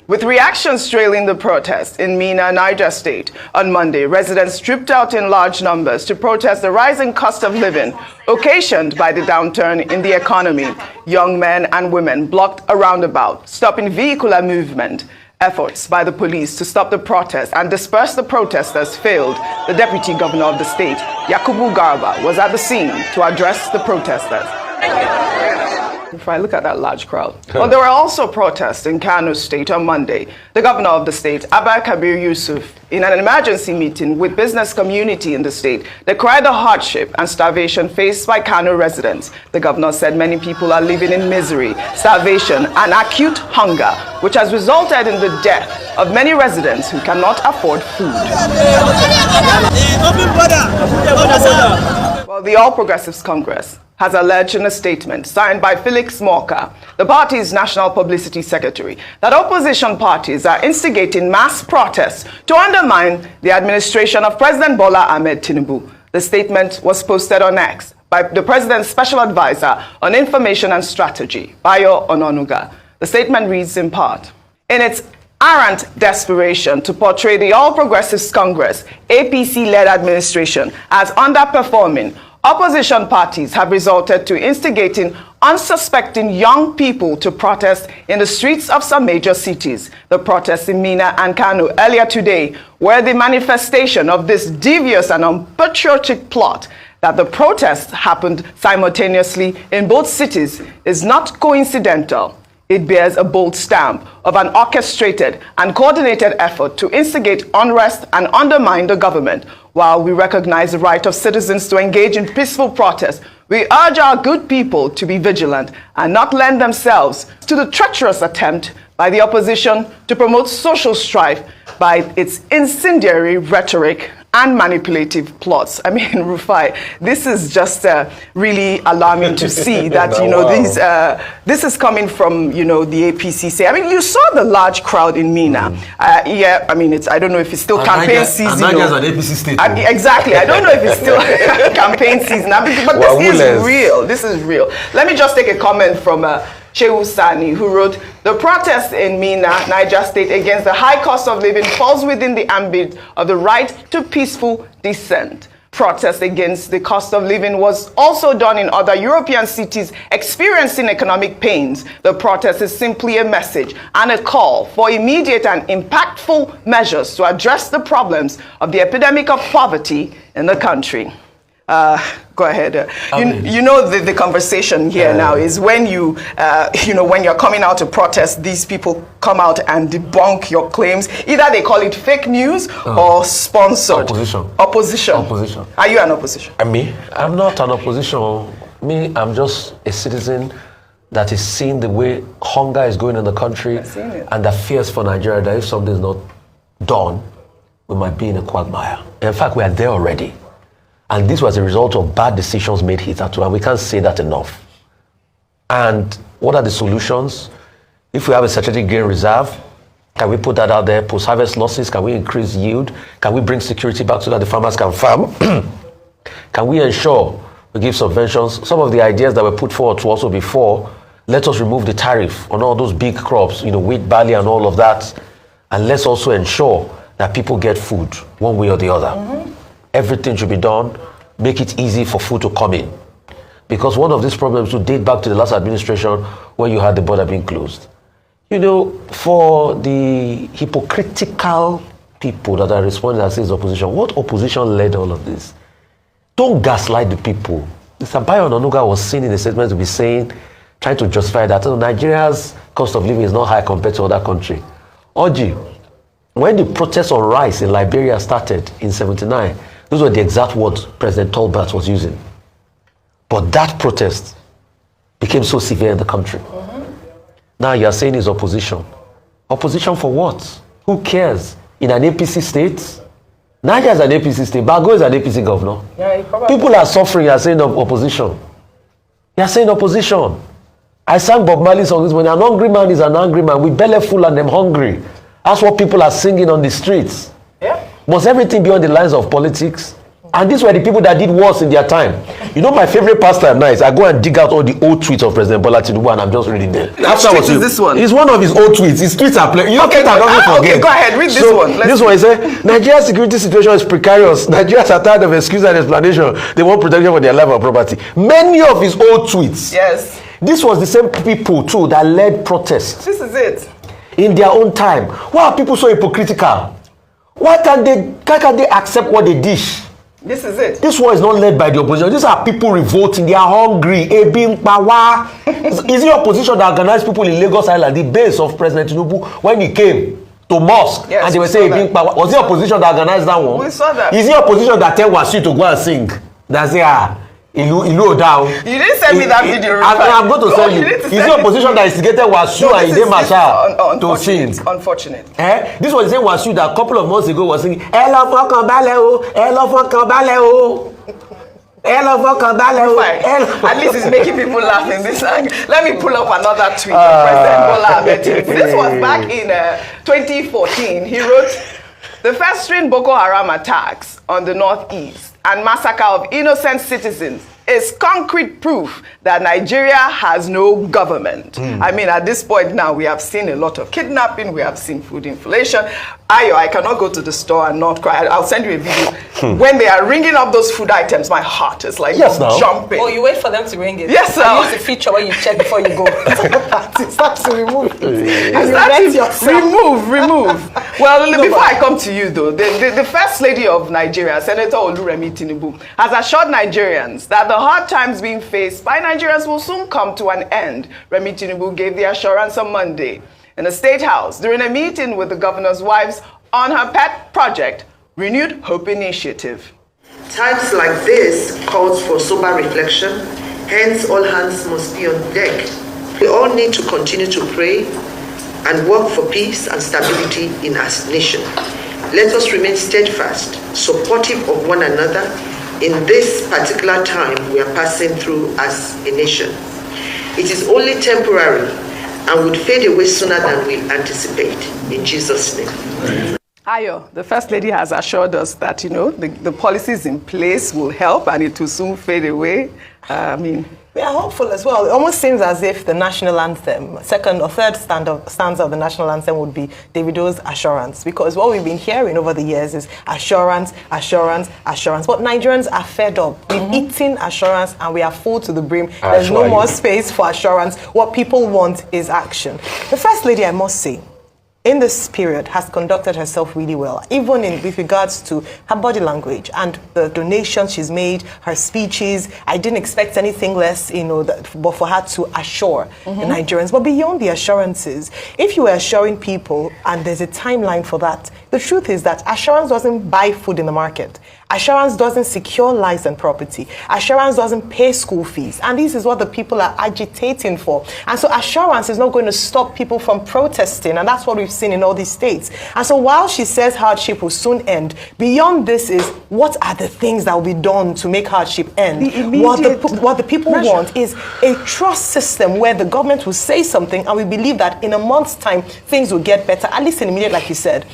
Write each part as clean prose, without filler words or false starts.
With reactions trailing the protest in Minna, Niger State, on Monday, residents trooped out in large numbers to protest the rising cost of living occasioned by the downturn in the economy. Young men and women blocked a roundabout, stopping vehicular movement. Efforts by the police to stop the protest and disperse the protesters failed. The deputy governor of the state, Yakubu Garba, was at the scene to address the protesters. If I look at that large crowd. Well, there were also protests in Kano State on Monday. The governor of the state, Abba Kabir Yusuf, in an emergency meeting with business community in the state, decried the hardship and starvation faced by Kano residents. The governor said many people are living in misery, starvation, and acute hunger, which has resulted in the death of many residents who cannot afford food. Well, the All Progressives Congress has alleged in a statement signed by Felix Morka, the party's national publicity secretary, that opposition parties are instigating mass protests to undermine the administration of President Bola Ahmed Tinubu. The statement was posted on X by the president's special advisor on information and strategy, Bayo Ononuga. The statement reads in part, in its arrant desperation to portray the All Progressives Congress, APC-led administration as underperforming, opposition parties have resorted to instigating unsuspecting young people to protest in the streets of some major cities. The protests in Minna and Kano earlier today were the manifestation of this devious and unpatriotic plot. That the protests happened simultaneously in both cities is not coincidental. It bears a bold stamp of an orchestrated and coordinated effort to instigate unrest and undermine the government. While we recognize the right of citizens to engage in peaceful protest, we urge our good people to be vigilant and not lend themselves to the treacherous attempt by the opposition to promote social strife by its incendiary rhetoric and manipulative plots. I mean, Rufai, this is just really alarming to see that, you know, this is coming from, you know, the APC. I mean, you saw the large crowd in Minna. Yeah, I mean, I don't know if it's still campaign season. Nigeria's an APC state. Exactly. I don't know if it's still campaign season, but this is real. This is real. Let me just take a comment from Shehu Sani, who wrote, the protest in Minna, Niger State against the high cost of living falls within the ambit of the right to peaceful dissent. Protest against the cost of living was also done in other European cities experiencing economic pains. The protest is simply a message and a call for immediate and impactful measures to address the problems of the epidemic of poverty in the country. Go ahead. You know, the conversation here now is when you know, when you're coming out to protest, these people come out and debunk your claims. Either they call it fake news or sponsored. Opposition. Are you an opposition? Me? I'm not an opposition. Me, I'm just a citizen that is seeing the way hunger is going in the country and that fears for Nigeria that if something is not done, we might be in a quagmire. In fact, we are there already. And this was a result of bad decisions made hitherto, and we can't say that enough. And what are the solutions? If we have a strategic grain reserve, can we put that out there? Post-harvest losses, can we increase yield? Can we bring security back so that the farmers can farm? Can we ensure we give subventions? Some of the ideas that were put forward to us before, let us remove the tariff on all those big crops, you know, wheat, barley, and all of that. And let's also ensure that people get food one way or the other. Everything should be done, make it easy for food to come in. Because one of these problems will date back to the last administration when you had the border being closed. You know, for the hypocritical people that are responding as is opposition, what opposition led all of this? Don't gaslight the people. Mr. Bayo Ononuga was seen in the statement to be saying, trying to justify that Nigeria's cost of living is not high compared to other countries. Oji, when the protests on rice in Liberia started in '79, those were the exact words President Tolbert was using. But that protest became so severe in the country. Now you're saying it's opposition. Opposition for what? Who cares? In an APC state? Niger is an APC state. Bago is an APC governor. People are suffering. You're saying opposition. You're saying opposition. I sang Bob Marley's song this morning. An hungry man is an angry man. We belly full and them hungry. That's what people are singing on the streets. Must everything be on the lines of politics? And these were the people that did worse in their time. You know, my favorite pastime now is I go and dig out all the old tweets of President Bola Tinubu and I'm just reading them. Which tweet is this one? It's one of his old tweets. His tweets are playing. You okay, okay, go ahead, read this one. This one is Nigeria's security situation is precarious. Nigerians are tired of excuse and explanation. They want protection for their life and property. Many of his old tweets. Yes. This was the same people too that led protests. This is it. In their own time. Why are people so hypocritical? Why can't they accept what they dish? This is it. This war is not led by the opposition. These are people revolting. They are hungry. Is the opposition that organized people in Lagos Island, the base of President Tinubu, when he came to mosque, yes, and they were saying, was the opposition that organized that one? We saw that. Is the opposition that tell Wasiu to go and sing? That's it. Ilu down. You didn't send me that video. I'm going to send you. Is the opposition that instigated Wasiu and Ide Marshal to sing? Unfortunate. This was the same Wasiu that a couple of months ago was singing, Elo fọkàn balẹ̀ o, elo fọkàn balẹ̀ o. At least it's making people laugh in this language. Let me pull up another tweet of President Bola Ahmed Tinubu. This was back in 2014. He wrote, the festering Boko Haram attacks on the northeast and massacre of innocent citizens is concrete proof that Nigeria has no government. I mean, at this point now, we have seen a lot of kidnapping, we have seen food inflation. I cannot go to the store and not cry. I'll send you a video. When they are ringing up those food items, my heart is like jumping. Oh, you wait for them to ring it? Yes, sir. Use the feature where you check before you go. Start to remove it. Remove. Well, before I come to you, though, the First Lady of Nigeria, Senator Remi Tinubu, has assured Nigerians that the hard times being faced by Nigerians will soon come to an end. Remi Tinubu gave the assurance on Monday in the State House during a meeting with the governor's wives on her pet project, Renewed Hope Initiative. Times like this calls for sober reflection, hence all hands must be on deck. We all need to continue to pray and work for peace and stability in our nation. Let us remain steadfast, supportive of one another in this particular time we are passing through as a nation. It is only temporary and would fade away sooner than we anticipate. In Jesus' name. Ayo, the First Lady has assured us that, you know, the policies in place will help and it will soon fade away. We are hopeful as well. It almost seems as if the national anthem, second or third stanza of the national anthem would be Davido's assurance, because what we've been hearing over the years is assurance, assurance, assurance. But Nigerians are fed up. We've eaten assurance and we are full to the brim. There's no more space for assurance. What people want is action. The First Lady, I must say, in this period, has conducted herself really well, even with regards to her body language and the donations she's made, her speeches. I didn't expect anything less, but for her to assure the Nigerians. But beyond the assurances, if you were assuring people, and there's a timeline for that, the truth is that assurance doesn't buy food in the market. Assurance doesn't secure lives and property. Assurance doesn't pay school fees. And this is what the people are agitating for. And so assurance is not going to stop people from protesting. And that's what we've seen in all these states. And so while she says hardship will soon end, beyond this is what are the things that will be done to make hardship end? What the people want is a trust system where the government will say something and we believe that in a month's time, things will get better, at least in immediate, like you said.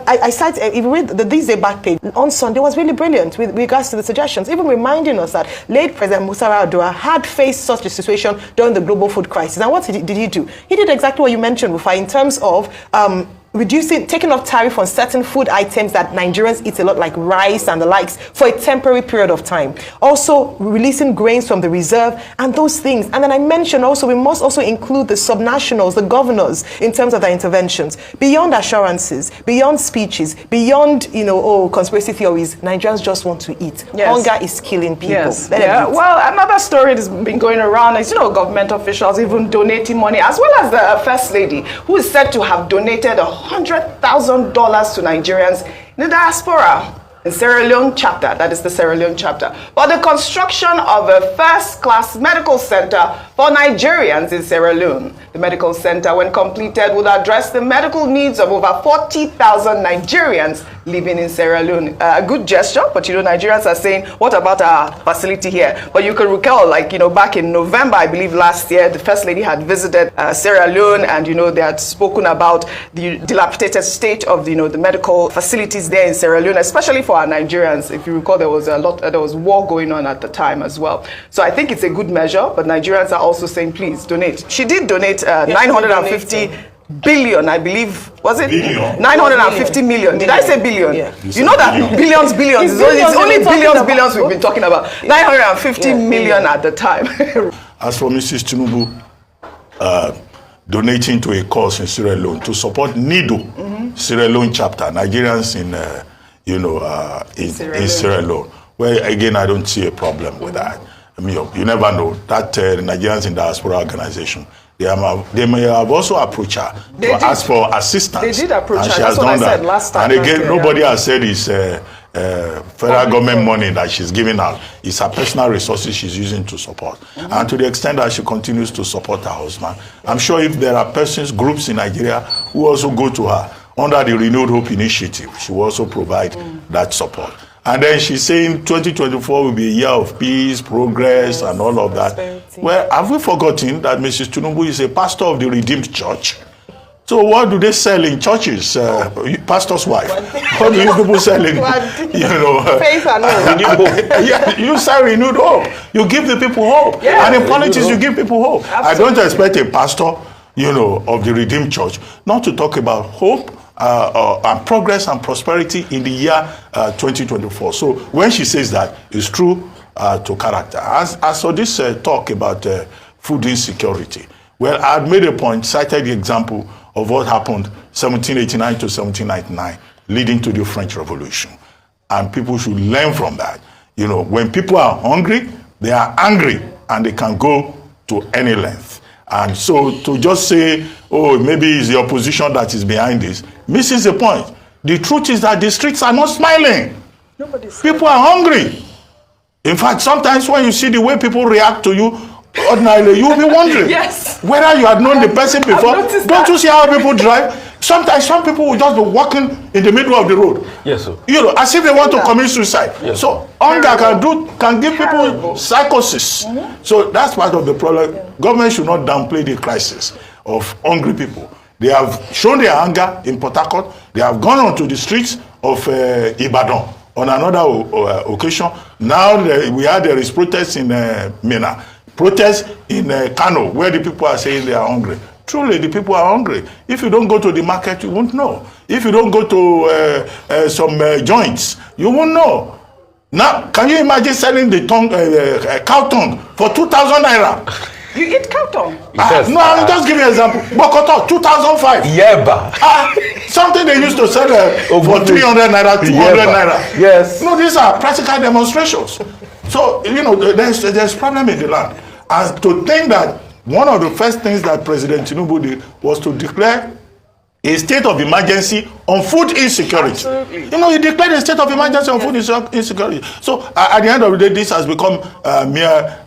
I cite, if you read the These Day back page, on Sunday was really brilliant with regards to the suggestions, even reminding us that late President Musa Yar'Adua had faced such a situation during the global food crisis. And what did he do? He did exactly what you mentioned before in terms of taking off tariff on certain food items that Nigerians eat a lot, like rice and the likes, for a temporary period of time. Also releasing grains from the reserve and those things. And then I mentioned also, we must also include the subnationals, the governors, in terms of their interventions. Beyond assurances, beyond speeches, beyond, conspiracy theories, Nigerians just want to eat. Yes. Hunger is killing people. Yes. Well, another story that's been going around is, government officials even donating money, as well as the First Lady, who is said to have donated $100,000 to Nigerians in the diaspora in Sierra Leone chapter. That is the Sierra Leone chapter. But the construction of a first-class medical center for Nigerians in Sierra Leone. The medical center, when completed, will address the medical needs of over 40,000 Nigerians living in Sierra Leone. A good gesture, but Nigerians are saying, what about our facility here? But you can recall, back in November, I believe last year, the First Lady had visited Sierra Leone, and they had spoken about the dilapidated state of the medical facilities there in Sierra Leone, especially for our Nigerians. If you recall, there was war going on at the time as well. So I think it's a good measure, but Nigerians are also saying, please donate. She did donate 950 billion, I believe, was it? Billion. 950 million. Did I say billion? Yeah. You know that billions. It's only billions we've been talking about. 950 million at the time. As for Mrs. Tinubu donating to a cause in Sierra Leone to support NIDO, Sierra Leone chapter, Nigerians in Sierra Leone, well, again, I don't see a problem with that. I mean, you never know that Nigerians in diaspora organization, they may have also approached her to ask for assistance. They did approach her. She That's has what done I said that. last time. And again, nobody has said it's federal government money that she's giving out. It's her personal resources she's using to support. And to the extent that she continues to support her husband, I'm sure if there are groups in Nigeria who also go to her under the Renewed Hope Initiative, she will also provide that support. And then she's saying 2024 will be a year of peace, progress, and all of that. Well, have we forgotten that Mrs. Tinubu is a pastor of the Redeemed Church? So what do they sell in churches? Pastor's wife. What do you people sell in? Faith and hope. Yeah, you sell renewed hope. You give the people hope. Yeah, and in politics, you give people hope. Absolutely. I don't expect a pastor, of the Redeemed Church not to talk about hope and progress and prosperity in the year 2024. So when she says that, it's true to character. As for this talk about food insecurity, well, I had made a point, cited the example of what happened 1789 to 1799, leading to the French Revolution. And people should learn from that. When people are hungry, they are angry, and they can go to any length. And so to just say, oh, maybe it's the opposition that is behind this, misses the point. The truth is that the streets are not smiling. People are hungry. In fact, sometimes when you see the way people react to you, ordinarily, you'll be wondering whether you had known the person before. Don't you see how people drive? Sometimes some people will just be walking in the middle of the road. Yes, sir. As if they want to commit suicide. Yes, so hunger can give people psychosis. So that's part of the problem. Government should not downplay the crisis of hungry people. They have shown their anger in Port Harcourt. They have gone onto the streets of Ibadan on another occasion. Now there is protests in Mina. Protests in Kano, where the people are saying they are hungry. Truly, the people are hungry. If you don't go to the market, you won't know. If you don't go to some joints, you won't know. Now, can you imagine selling the cow tongue for 2,000 naira? You eat cow tongue? No, I'm just giving you an example. Bokoto, 2005. Yeba. Something they used to sell for 300 naira, 200 naira. Yes. No, these are practical demonstrations. So, there's problem in the land. And to think that one of the first things that President Tinubu did was to declare a state of emergency on food insecurity. Absolutely. He declared a state of emergency on food insecurity. So at the end of the day, this has become mere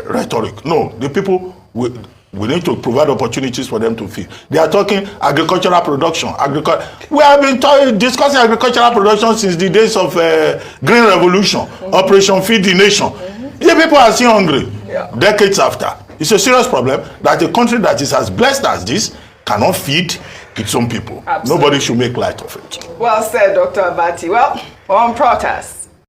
rhetoric. No, the people, we need to provide opportunities for them to feed. They are talking agricultural production. We have been discussing agricultural production since the days of Green Revolution, Operation Feed the Nation. The people are still hungry decades after. It's a serious problem that a country that is as blessed as this cannot feed its own people. Absolutely. Nobody should make light of it. Well said, Dr. Abati. Well, on protest.